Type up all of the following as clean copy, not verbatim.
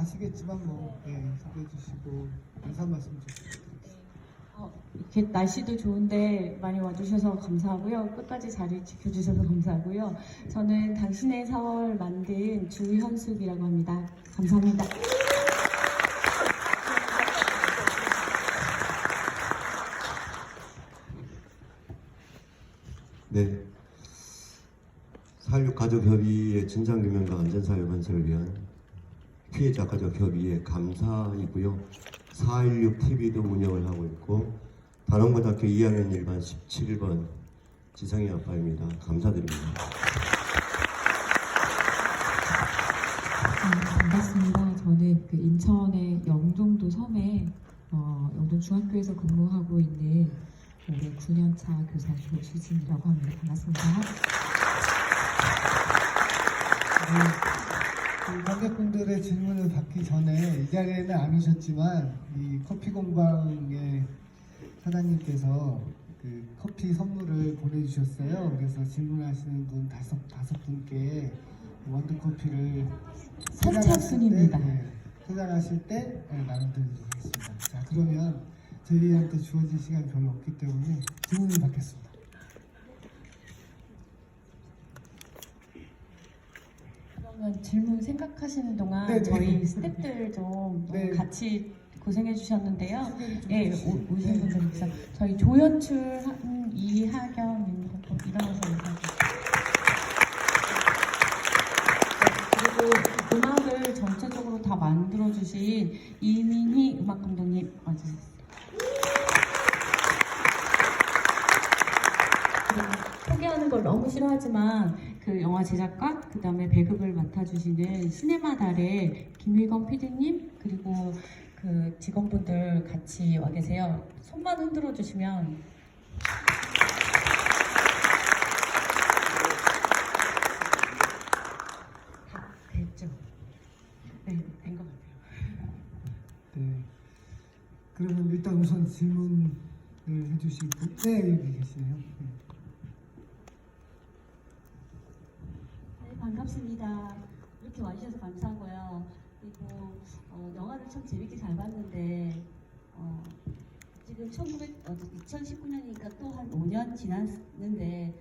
아시겠지만 뭐 소개해 주시고 인사 말씀 주시고. 이렇게 날씨도 좋은데 많이 와주셔서 감사하고요. 끝까지 자리 지켜주셔서 감사하고요. 저는 당신의 4월 만든 주현숙이라고 합니다. 감사합니다. 네, 4.16 가족협의회 진상규명과 안전사회 건설을 위한 피해자 가족협의회 감사이고요. 4.16 TV도 운영을 하고 있고 단원고등학교 2학년 1반 17번 지성이 아빠입니다. 감사드립니다. 반갑습니다. 저는 그 인천의 영종도 섬에 영종중학교에서 근무하고 있는 올해 9년차 교사 조수진이라고 합니다. 반갑습니다. 그 관객분들의 질문을 받기 전에 이 자리에는 안 오셨지만 이 커피 공방의 사장님께서 그 커피 선물을 보내주셨어요. 그래서 질문하시는 분 다섯 분께 원두 커피를 선착순입니다. 포장하실 때 나눠드리도록 하겠습니다. 자, 그러면 저희한테 주어진 시간이 별로 없기 때문에 질문을 받겠습니다. 그러면 질문 생각하시는 동안 네, 네. 저희 스태프들 좀 네. 같이 고생해 주셨는데요. 소개를 좀 네, 해주시죠. 오신 분들 있어. 저희 조연출 이하경입니다. 일어나서 인사드릴게요. 그리고 음악을 전체적으로 다 만들어주신 이민희 음악 감독님 와주세요. 그리고 소개하는 걸 너무 싫어하지만 그 영화 제작과 그 다음에 배급을 맡아주시는 시네마 달의 김일건 PD님 그리고 그 직원분들 같이 와 계세요. 손만 흔들어 주시면 다 됐죠? 네, 된 것 같아요. 네. 그러면 일단 우선 질문을 해주시고, 네, 여기 계시네요. 네. 네, 반갑습니다. 이렇게 와주셔서 감사하고요. 그리고 영화를 참 재밌게 잘 봤는데 지금 2019년이니까 또 한 5년 지났는데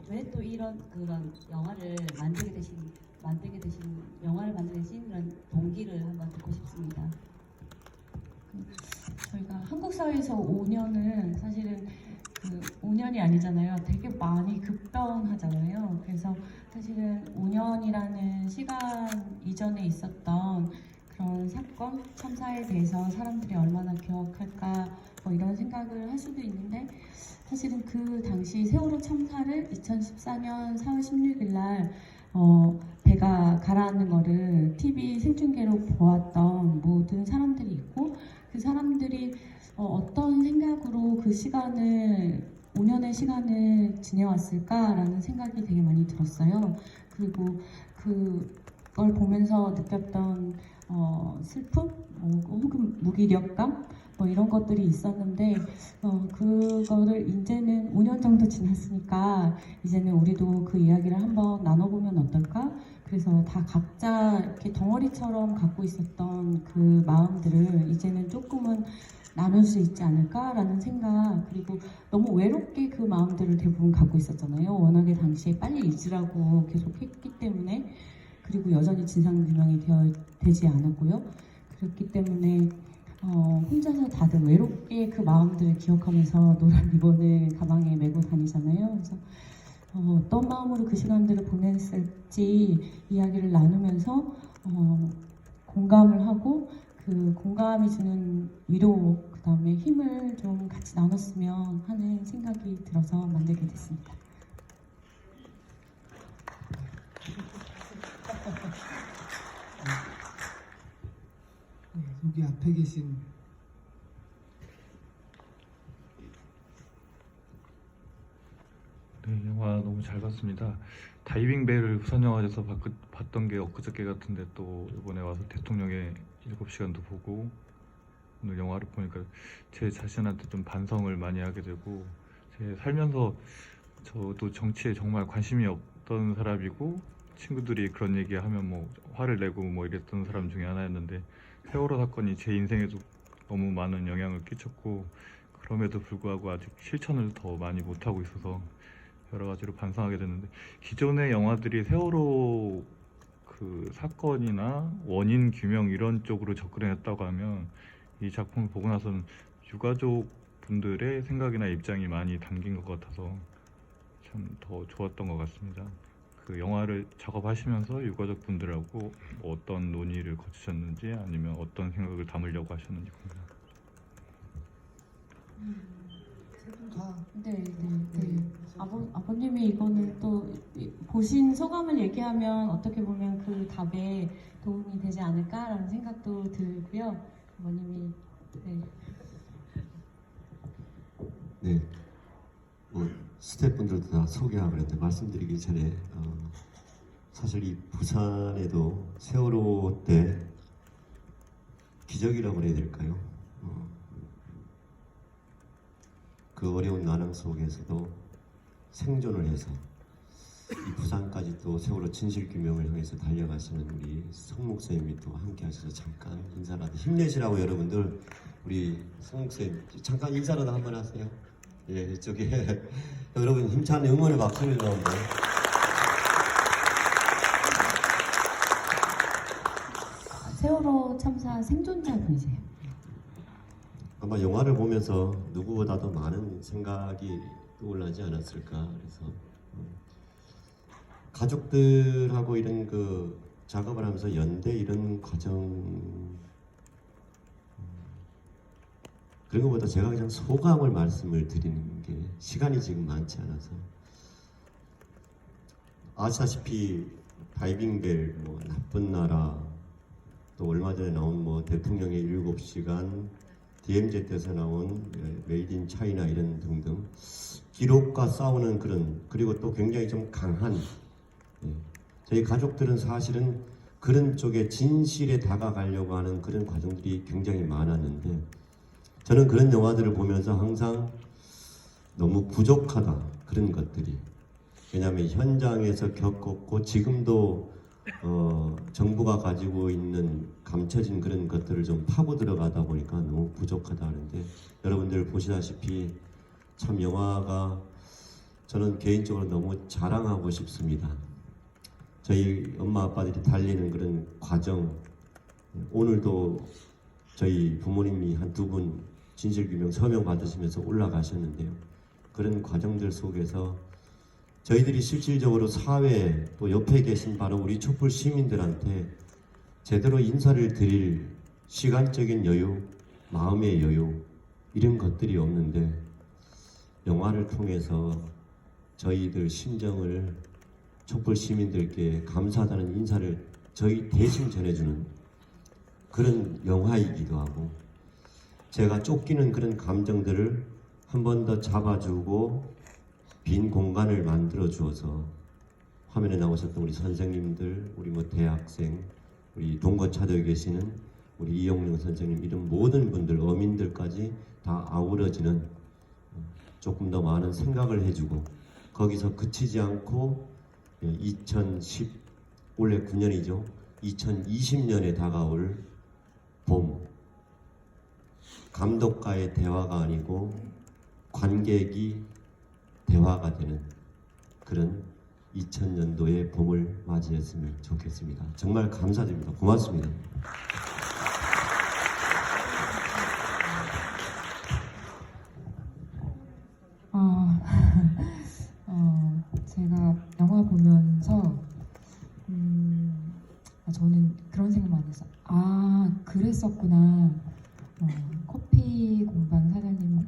왜 또 이런 그런 영화를 만들게 되신 그런 동기를 한번 듣고 싶습니다. 저희가 한국 사회에서 5년은 사실은 그 5년이 아니잖아요. 되게 많이 급변하잖아요. 그래서 사실은 5년이라는 시간 이전에 있었던 그런 사건, 참사에 대해서 사람들이 얼마나 기억할까 뭐 이런 생각을 할 수도 있는데 사실은 그 당시 세월호 참사를 2014년 4월 16일 날 배가 가라앉는 거를 TV 생중계로 보았던 모든 사람들이 있고 그 사람들이 어떤 생각으로 그 시간을 5년의 시간을 지내왔을까라는 생각이 되게 많이 들었어요. 그리고 그걸 보면서 느꼈던 슬픔, 혹은 무기력감 뭐 이런 것들이 있었는데 그거를 이제는 5년 정도 지났으니까 이제는 우리도 그 이야기를 한번 나눠보면 어떨까? 그래서 다 각자 이렇게 덩어리처럼 갖고 있었던 그 마음들을 이제는 조금은 나눌 수 있지 않을까라는 생각 그리고 너무 외롭게 그 마음들을 대부분 갖고 있었잖아요. 워낙에 당시에 빨리 잊으라고 계속 했기 때문에 그리고 여전히 진상규명이 되지 않았고요. 그렇기 때문에 혼자서 다들 외롭게 그 마음들을 기억하면서 노란 리본을 가방에 메고 다니잖아요. 그래서 어떤 마음으로 그 시간들을 보냈을지 이야기를 나누면서 공감을 하고 그 공감이 주는 위로 그 다음에 힘을 좀 같이 나눴으면 하는 생각이 들어서 만들게 됐습니다. 네, 여기 앞에 계신 네, 영화 너무 잘 봤습니다. 다이빙 벨을 부산영화제에서 봤던 게 엊그저께 같은데 또 이번에 와서 대통령의 7시간도 보고 오늘 영화를 보니까 제 자신한테 좀 반성을 많이 하게 되고 제 살면서 저도 정치에 정말 관심이 없던 사람이고 친구들이 그런 얘기하면 뭐 화를 내고 뭐 이랬던 사람 중에 하나였는데 세월호 사건이 제 인생에도 너무 많은 영향을 끼쳤고 그럼에도 불구하고 아직 실천을 더 많이 못하고 있어서 여러 가지로 반성하게 됐는데 기존의 영화들이 세월호 그 사건이나 원인 규명 이런 쪽으로 접근했다고 하면 이 작품을 보고 나서는 유가족 분들의 생각이나 입장이 많이 담긴 것 같아서 참 더 좋았던 것 같습니다. 그 영화를 작업하시면서 유가족 분들하고 뭐 어떤 논의를 거치셨는지 아니면 어떤 생각을 담으려고 하셨는지 궁금합니다. 세분 다. 네. 아버님이 이거는 또 보신 소감을 얘기하면 어떻게 보면 그 답에 도움이 되지 않을까라는 생각도 들고요. 어머님이 네. 네, 뭐 스태프분들도 다 소개하고 그랬는데 말씀드리기 전에 사실 이 부산에도 세월호 때 기적이라고 해야 될까요? 그 어려운 난항 속에서도 생존을 해서 이 부산까지 또 세월호 진실규명을 향해서 달려가시는 우리 성 목사님이 또 함께 하셔서 잠깐 인사라도 힘내시라고 여러분들 우리 성 목사님 잠깐 인사라도 한번 하세요. 예, 이쪽에 여러분 힘찬 응원의 박수를 넣는데 세월호 참사 생존자분이세요. 아마 영화를 보면서 누구보다도 많은 생각이 떠올라지 않았을까. 그래서 가족들하고 이런 그 작업을 하면서 연대 이런 과정 그런 것보다 제가 그냥 소감을 말씀을 드리는 게 시간이 지금 많지 않아서 아시다시피 다이빙벨, 뭐 나쁜 나라, 또 얼마 전에 나온 뭐 대통령의 7시간, DMZ에서 나온 메이드 인 차이나 이런 등등 기록과 싸우는 그런 그리고 또 굉장히 좀 강한 저희 가족들은 사실은 그런 쪽에 진실에 다가가려고 하는 그런 과정들이 굉장히 많았는데 저는 그런 영화들을 보면서 항상 너무 부족하다 그런 것들이 왜냐하면 현장에서 겪었고 지금도 정부가 가지고 있는 감춰진 그런 것들을 좀 파고 들어가다 보니까 너무 부족하다 하는데 여러분들 보시다시피 참 영화가 저는 개인적으로 너무 자랑하고 싶습니다. 저희 엄마 아빠들이 달리는 그런 과정 오늘도 저희 부모님이 한 2분 진실규명 서명 받으시면서 올라가셨는데요. 그런 과정들 속에서 저희들이 실질적으로 사회 또 옆에 계신 바로 우리 촛불 시민들한테 제대로 인사를 드릴 시간적인 여유, 마음의 여유 이런 것들이 없는데 영화를 통해서 저희들 심정을 촛불 시민들께 감사하다는 인사를 저희 대신 전해주는 그런 영화이기도 하고 제가 쫓기는 그런 감정들을 한 번 더 잡아주고 빈 공간을 만들어 주어서 화면에 나오셨던 우리 선생님들, 우리 뭐 대학생, 우리 동거차도에 계시는 우리 이용령 선생님 이런 모든 분들, 어민들까지 다 아우러지는 조금 더 많은 생각을 해주고 거기서 그치지 않고 2010 올해 9년이죠. 2020년에 다가올 봄 감독과의 대화가 아니고 관객이 대화가 되는 그런 2000년도의 봄을 맞이했으면 좋겠습니다. 정말 감사드립니다. 고맙습니다. 제가 영화 보면서 저는 그런 생각 많이 했어요. 그랬었구나. 커피 공방 사장님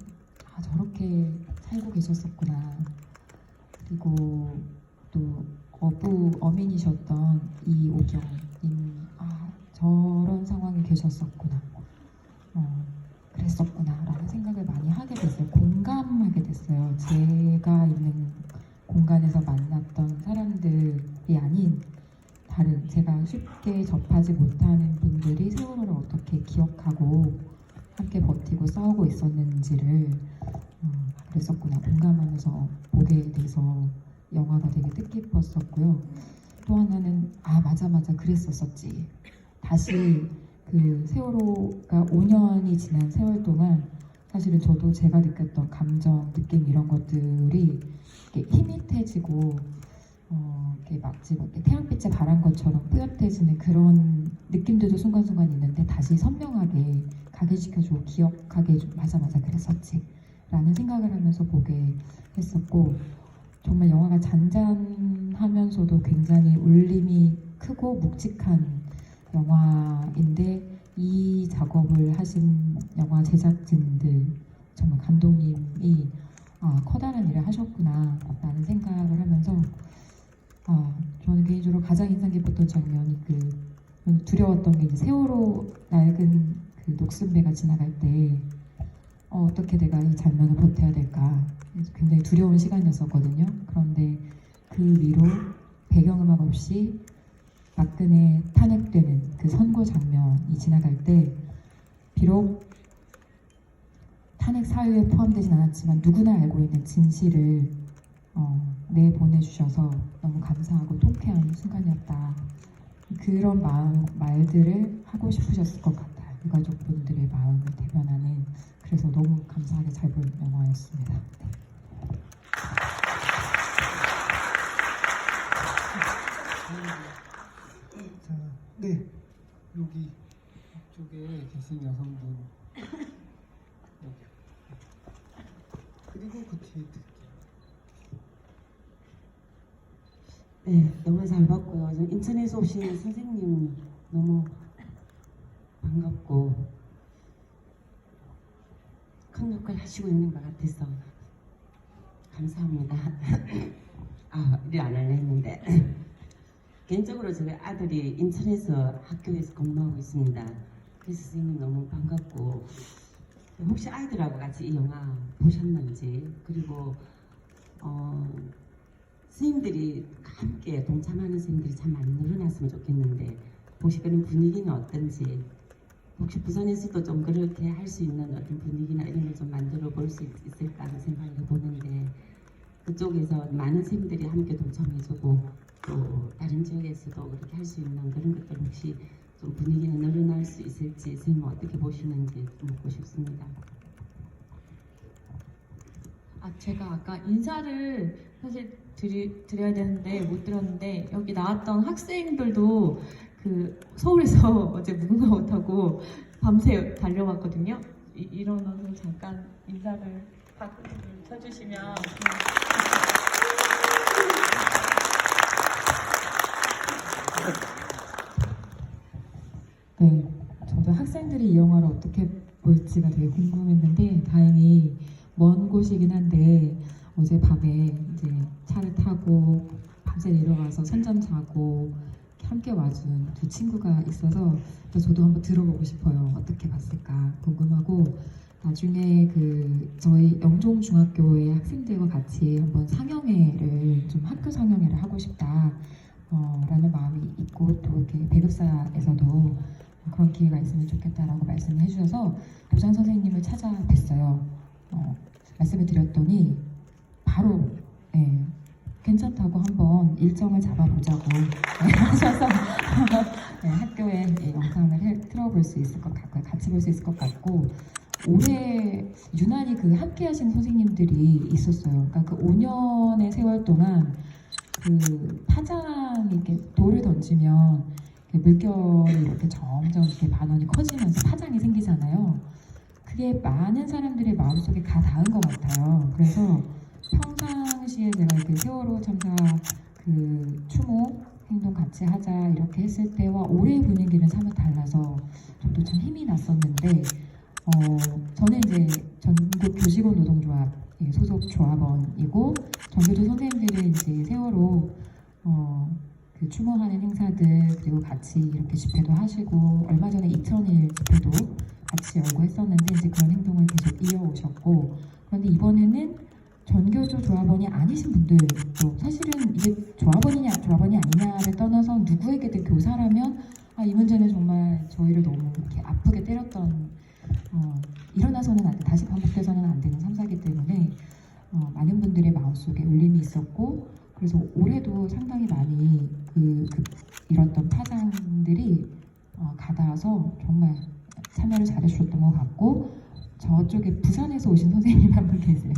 저렇게 살고 계셨었구나. 그리고 또 어민이셨던 이오경님 저런 상황에 계셨었구나. 그랬었구나 라는 생각을 많이 하게 됐어요. 공감하게 됐어요. 제가 있는 공간에서 만났던 사람들이 아닌 다른 제가 쉽게 접하지 못하는 분들이 세월호를 어떻게 기억하고 함께 버티고 싸우고 있었는지를 그랬었구나 공감하면서 보게 돼서 영화가 되게 뜻깊었었고요. 또 하나는 맞아 그랬었었지. 다시 그 세월호가 5년이 지난 세월 동안 사실은 저도 제가 느꼈던 감정, 느낌 이런 것들이 이렇게 희밋해지고 이렇게 마치 이렇게 태양빛에 바란 것처럼 뿌옇해지는 그런 느낌들도 순간순간 있는데 다시 선명하게 각인시켜주고 기억하게 해주고 맞아 그랬었지 라는 생각을 하면서 보게 했었고, 정말 영화가 잔잔하면서도 굉장히 울림이 크고 묵직한 영화인데 이 작업을 하신 영화 제작진들 정말 감독님이 커다란 일을 하셨구나 라는 생각을 하면서 저는 개인적으로 가장 인상 깊었던 장면이 두려웠던 게 이제 세월호 낡은 그 녹슨배가 지나갈 때 어떻게 내가 이 장면을 버텨야 될까 굉장히 두려운 시간이었었거든요. 그런데 그 위로 배경음악 없이 박근혜 탄핵되는 그 선고 장면이 지나갈 때 비록 탄핵 사유에 포함되진 않았지만 누구나 알고 있는 진실을 내보내주셔서 너무 감사하고 통쾌한 순간이었다. 그런 말들을 하고 싶으셨을 것 같아요. 유가족분들의 마음을 대변하는. 그래서 너무 감사하게 잘 본 영화였습니다. 네. 자, 네, 여기 앞쪽에 계신 여성분 여기. 그리고 그 뒤에 네, 영화 잘 봤고요. 저 인천에서 오신 선생님 너무 반갑고 큰 역할 하시고 있는 것 같아서 감사합니다. 일 안 할래 했는데 개인적으로 저희 아들이 인천에서 학교에서 근무하고 있습니다. 그래서 선생님 너무 반갑고, 혹시 아이들하고 같이 이 영화 보셨는지, 그리고 선생님들이 함께 동참하는 선생님들이 참 많이 늘어났으면 좋겠는데 보시는 분위기는 어떤지, 혹시 부산에서도 좀 그렇게 할 수 있는 어떤 분위기나 이런 걸 좀 만들어 볼 수 있을까 하는 생각을 해보는데, 그쪽에서 많은 선생님들이 함께 동참해주고 또 다른 지역에서도 그렇게 할 수 있는 그런 것들 혹시 좀 분위기는 늘어날 수 있을지 선생님 어떻게 보시는지 좀 묻고 싶습니다. 제가 아까 인사를 사실 드려야 되는데 못 드렸는데, 여기 나왔던 학생들도 그 서울에서 어제 무궁화 호 타고 밤새 달려왔거든요. 일어나서 잠깐 인사를 박수 쳐주시면. 네, 저도 학생들이 이 영화를 어떻게 볼지가 되게 궁금했는데 다행히 먼 곳이긴 한데 어젯밤에 이제 차를 타고 밤새 내려가서 선잠 자고 함께 와준 두 친구가 있어서 저도 한번 들어보고 싶어요. 어떻게 봤을까 궁금하고, 나중에 저희 영종중학교의 학생들과 같이 한번 상영회를 좀 학교 상영회를 하고 싶다 라는 마음이 있고, 또 이렇게 배급사에서도 그런 기회가 있으면 좋겠다라고 말씀을 해주셔서 도장 선생님을 찾아뵀어요. 말씀을 드렸더니 바로 괜찮다고 한번 일정을 잡아보자고 하셔서 학교에 영상을 틀어볼 수 있을 것 같고요. 같이 볼 수 있을 것 같고, 올해 유난히 함께 하신 선생님들이 있었어요. 그러니까 그 5년의 세월 동안 파장이 이렇게 돌을 던지면 물결이 이렇게 점점 이렇게 반원이 커지면서 파장이 생기잖아요. 그게 많은 사람들의 마음속에 가 닿은 것 같아요. 그래서 평상시에 제가 이렇게 세월호 참사 추모 행동 같이 하자 이렇게 했을 때와 올해 분위기는 사뭇 달라서 저도 참 힘이 났었는데, 저는 이제 전국 교직원 노동조합 소속 조합원이고, 전교조 선생님들은 이제 세월호 추모하는 행사들 그리고 같이 이렇게 집회도 하시고, 얼마 전에 2000일 집회도 같이 열고 했었는데 이제 그런 행동을 계속 이어오셨고, 그런데 이번에는 전교조 조합원이 아니신 분들도, 사실은 이게 조합원이 아니냐를 떠나서 누구에게든 교사라면 이 문제는 정말 저희를 너무 이렇게 아프게 때렸던, 일어나서는 다시 반복돼서는 안 되는 참사이기 때문에 많은 분들의 마음속에 울림이 있었고, 그래서 올해도 상당히 많이 잃었던 파장들이 가닿아서 정말 참여를 잘해주셨던 것 같고, 저쪽에 부산에서 오신 선생님 한 분 계세요.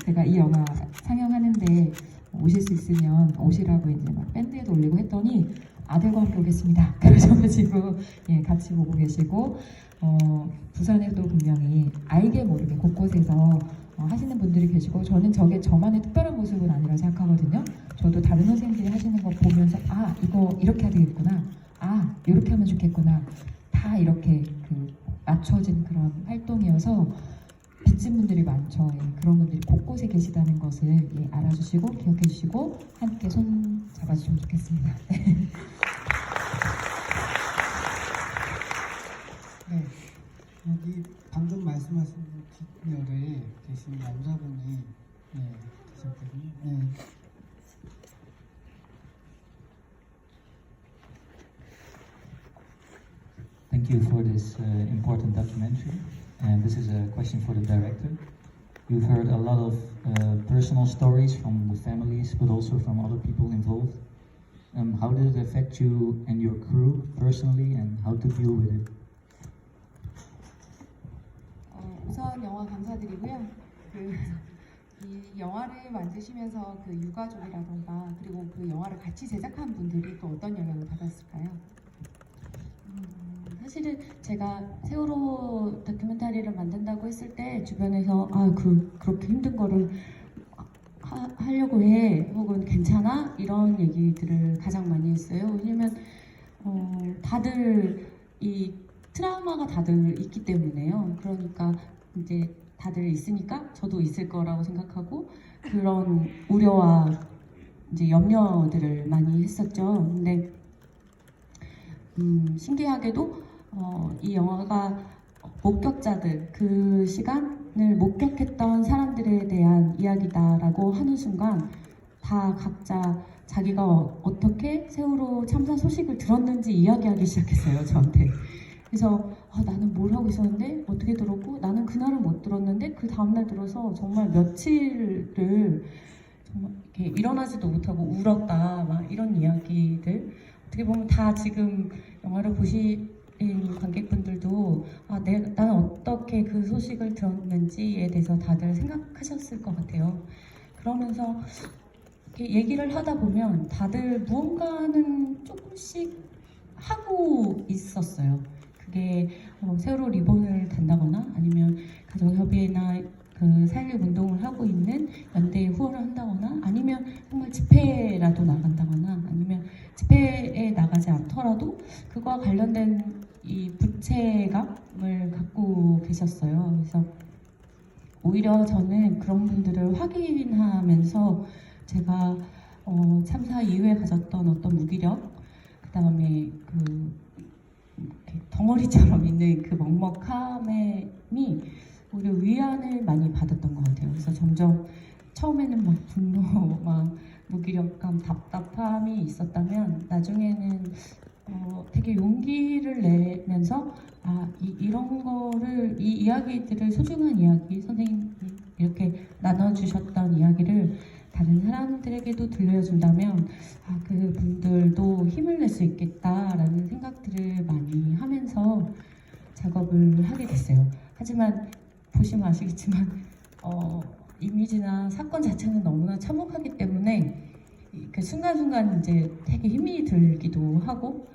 제가 이 영화 상영하는데 오실 수 있으면 오시라고 이제 막 밴드에도 올리고 했더니 아들과 함께 오겠습니다. 그러셔가지고 예, 같이 보고 계시고, 부산에도 분명히 알게 모르게 곳곳에서 하시는 분들이 계시고, 저는 저게 저만의 특별한 모습은 아니라 생각하거든요. 저도 다른 선생님들이 하시는 거 보면서 이거 이렇게 해야 되겠구나, 이렇게 하면 좋겠구나, 다 이렇게 맞춰진 그런 활동이어서 빚진 분들이 많죠. 예, 그런 분들이 곳곳에 계시다는 것을 알아주시고 기억해 주시고 함께 손 잡아주시면 좋겠습니다. 네, 여기 방금 말씀하신 뒷열에 계신 남자분이 계셨거든요. 네. Thank you for this important documentary. And this is a question for the director. You've heard a lot of personal stories from the families, but also from other people involved. How did it affect you and your crew personally, and how to deal with it? 우선 영화 감사드리고요. 이 영화를 만드시면서 유가족이라던가 그리고 영화를 같이 제작한 분들이 또 어떤 영향을 받았을까요? 사실은 제가 세월호 다큐멘터리를 만든다고 했을 때 주변에서 그렇게 힘든 거를 하려고 해, 혹은 괜찮아? 이런 얘기들을 가장 많이 했어요. 왜냐면 다들 이 트라우마가 다들 있기 때문에요. 그러니까 이제 다들 있으니까 저도 있을 거라고 생각하고 그런 우려와 이제 염려들을 많이 했었죠. 근데 신기하게도 이 영화가 목격자들, 그 시간을 목격했던 사람들에 대한 이야기다라고 하는 순간 다 각자 자기가 어떻게 세월호 참사 소식을 들었는지 이야기하기 시작했어요, 저한테. 그래서 나는 뭘 하고 있었는데 어떻게 들었고, 나는 그날은 못 들었는데 그 다음날 들어서 정말 며칠을 정말 이렇게 일어나지도 못하고 울었다, 막 이런 이야기들. 어떻게 보면 다 지금 영화를 보신 관객분들도 나는 어떻게 그 소식을 들었는지에 대해서 다들 생각하셨을 것 같아요. 그러면서 이렇게 얘기를 하다 보면 다들 무언가는 조금씩 하고 있었어요. 그게 세월호 리본을 단다거나 아니면 가정협의회나 4.16 운동을 하고 있는 연대에 후원을 한다거나, 아니면 정말 집회라도 나간다거나, 아니면 집회에 나가지 않더라도 그거와 관련된 이 부채감을 갖고 계셨어요. 그래서 오히려 저는 그런 분들을 확인하면서 제가 참사 이후에 가졌던 어떤 무기력, 그 다음에 덩어리처럼 있는 그 먹먹함이 오히려 위안을 많이 받았던 것 같아요. 그래서 점점 처음에는 막 분노, 막 무기력감, 답답함이 있었다면 나중에는 되게 용기를 내면서 이런 거를, 이 이야기들을, 소중한 이야기, 선생님이 이렇게 나눠주셨던 이야기를 다른 사람들에게도 들려준다면 그분들도 힘을 낼 수 있겠다라는 생각들을 많이 하면서 작업을 하게 됐어요. 하지만 보시면 아시겠지만 이미지나 사건 자체는 너무나 참혹하기 때문에 그 순간순간 이제 되게 힘이 들기도 하고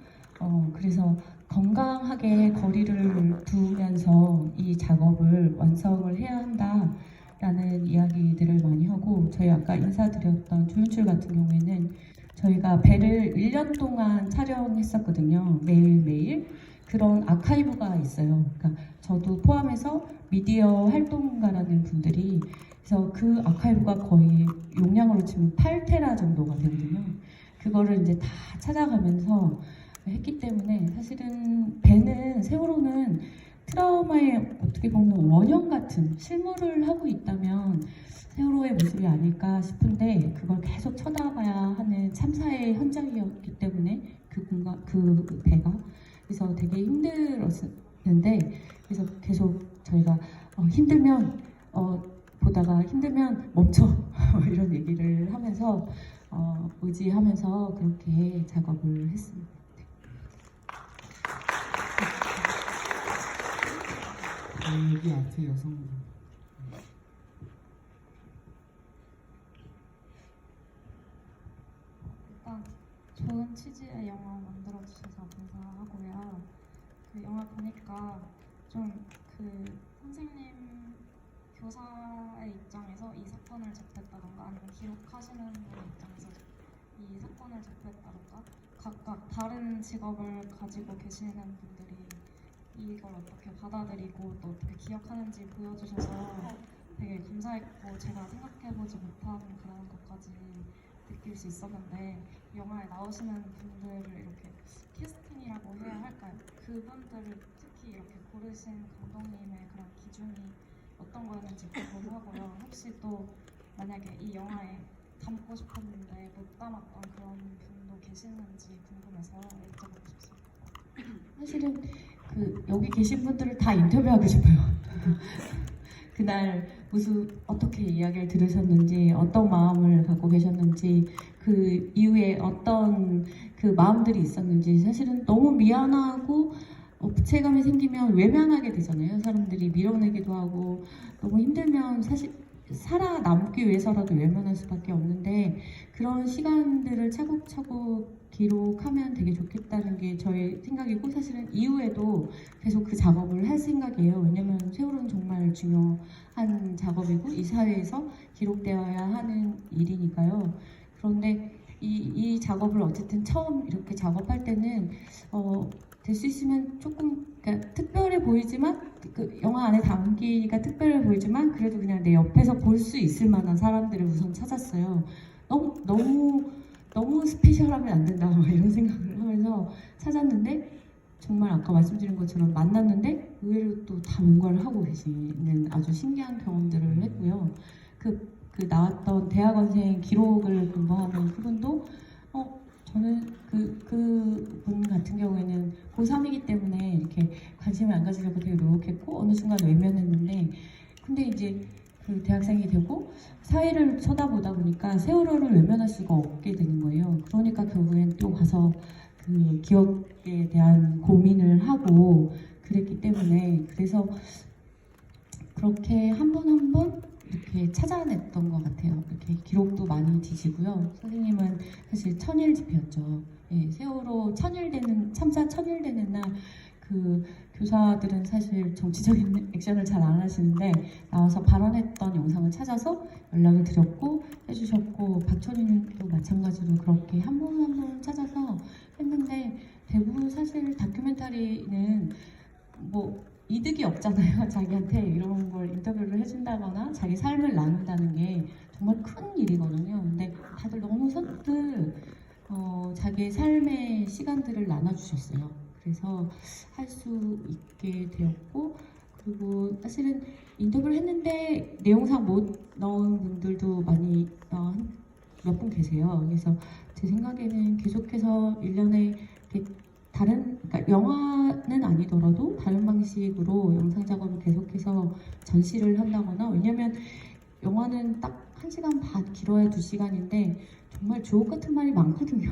그래서 건강하게 거리를 두면서 이 작업을 완성을 해야 한다라는 이야기들을 많이 하고, 저희 아까 인사드렸던 조연출 같은 경우에는 저희가 배를 1년 동안 촬영했었거든요. 매일매일. 그런 아카이브가 있어요. 그러니까 저도 포함해서 미디어 활동가라는 분들이, 그래서 그 아카이브가 거의 용량으로 치면 8테라 정도가 되거든요. 그거를 이제 다 찾아가면서 했기 때문에 사실은 세월호는 트라우마의 어떻게 보면 원형 같은 실물을 하고 있다면 세월호의 모습이 아닐까 싶은데, 그걸 계속 쳐다봐야 하는 참사의 현장이었기 때문에 그 배가, 그래서 되게 힘들었는데, 그래서 계속 저희가 힘들면 보다가 힘들면 멈춰 이런 얘기를 하면서 의지하면서 그렇게 작업을 했습니다. 여기 앞에 여성분. 일단 좋은 취지의 영화 만들어주셔서 감사하고요. 그 영화 보니까 좀 그 선생님 교사의 입장에서 이 사건을 접했다던가 아니면 기록하시는 분의 입장에서 이 사건을 접했다던가 각각 다른 직업을 가지고 계시는 분들이 이걸 어떻게 받아들이고 또 어떻게 기억하는지 보여주셔서 되게 감사했고 제가 생각해보지 못한 그런 것까지 느낄 수 있었는데 영화에 나오시는 분들을 이렇게 캐스팅이라고 해야 할까요? 그분들을 특히 이렇게 고르신 감독님의 그런 기준이 어떤 거였는지 궁금하고요. 혹시 또 만약에 이 영화에 담고 싶었는데 못 담았던 그런 분도 계시는지 궁금해서 여쭤보고 싶습니다. 사실은 여기 계신 분들을 다 인터뷰하고 싶어요. 그날 무슨 어떻게 이야기를 들으셨는지, 어떤 마음을 갖고 계셨는지, 그 이후에 어떤 그 마음들이 있었는지. 사실은 너무 미안하고 부채감이 생기면 외면하게 되잖아요. 사람들이 밀어내기도 하고 너무 힘들면 사실 살아남기 위해서라도 외면할 수밖에 없는데 그런 시간들을 차곡차곡 기록하면 되게 좋겠다는 게 저의 생각이고 사실은 이후에도 계속 그 작업을 할 생각이에요. 왜냐면 세월은 정말 중요한 작업이고 이 사회에서 기록되어야 하는 일이니까요. 그런데 이 작업을 어쨌든 처음 이렇게 작업할 때는 될 수 있으면 조금 그러니까 특별해 보이지만 그 영화 안에 담기가 특별해 보이지만 그래도 그냥 내 옆에서 볼 수 있을 만한 사람들을 우선 찾았어요. 너무 스페셜하면 안 된다 막 이런 생각을 하면서 찾았는데 정말 아까 말씀드린 것처럼 만났는데 의외로 또 다 뭔가를 하고 계시는 아주 신기한 경험들을 했고요. 그 나왔던 대학원생 기록을 공부하는 그분도 저는 그분 같은 경우에는 고3이기 때문에 이렇게 관심을 안 가지려고 되게 노력했고 어느 순간 외면했는데 근데 이제 그 대학생이 되고 사회를 쳐다보다 보니까 세월호를 외면할 수가 없게 되는 거예요. 그러니까 결국엔 또 가서 그 기억에 대한 고민을 하고 그랬기 때문에 그래서 그렇게 한 번 한 번 이렇게 찾아냈던 것 같아요. 이렇게 기록도 많이 뒤지고요. 선생님은 사실 천일 집회였죠. 예, 세월호 참사 천일 되는 날 그 교사들은 사실 정치적인 액션을 잘 안 하시는데 나와서 발언했던 영상을 찾아서 연락을 드렸고 해주셨고 박철희님도 마찬가지로 그렇게 한 번 한 번 찾아서 했는데 대부분 사실 다큐멘터리는 뭐 이득이 없잖아요. 자기한테 이런 걸 인터뷰를 해준다거나 자기 삶을 나눈다는 게 정말 큰 일이거든요. 근데 다들 너무 선뜻 자기의 삶의 시간들을 나눠주셨어요. 그래서 할 수 있게 되었고 그리고 사실은 인터뷰를 했는데 내용상 못 넣은 분들도 많이 몇 분 계세요. 그래서 제 생각에는 계속해서 1년에 그러니까 영화는 아니더라도 다른 방식으로 영상 작업을 계속해서 전시를 한다거나 왜냐면 영화는 딱 1시간 반 길어야 2시간인데 정말 주옥 같은 말이 많거든요.